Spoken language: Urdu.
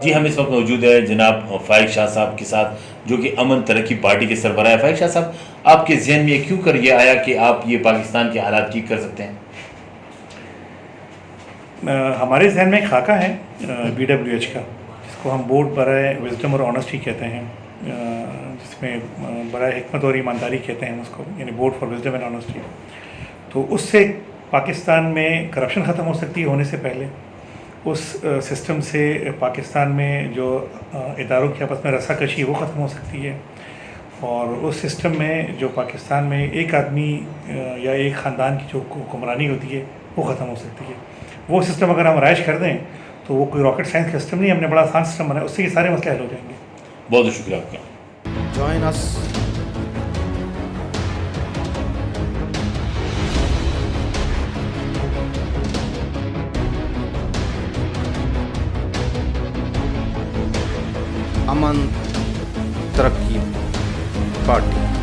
جی ہم اس وقت موجود ہے جناب فائق شاہ صاحب کے ساتھ جو کہ امن ترقی پارٹی کے سربراہ ہے۔ فائق شاہ صاحب، آپ کے ذہن میں کیوں کر یہ آیا کہ آپ یہ پاکستان کے حالات ٹھیک کر سکتے ہیں؟ ہمارے ذہن میں ایک خاکہ ہے BWH کا، جس کو ہم بورڈ برائے وزڈم اور آنیسٹی کہتے ہیں، جس میں برائے حکمت اور ایمانداری کہتے ہیں اس کو، یعنی board for wisdom and honesty. تو اس سے پاکستان میں کرپشن ختم ہو سکتی ہے ہونے سے پہلے، اس سسٹم سے پاکستان میں جو اداروں کی آپس میں رسا کشی وہ ختم ہو سکتی ہے، اور اس سسٹم میں جو پاکستان میں ایک آدمی یا ایک خاندان کی جو حکمرانی ہوتی ہے وہ ختم ہو سکتی ہے۔ وہ سسٹم اگر ہم رائج کر دیں تو وہ کوئی راکٹ سائنس کا سسٹم نہیں، ہم نے بڑا آسان سسٹم بنایا، اس سے یہ سارے مسئلے حل ہو جائیں گے۔ بہت بہت شکریہ آپ کا۔ جوائن اس امن ترقی پارٹی۔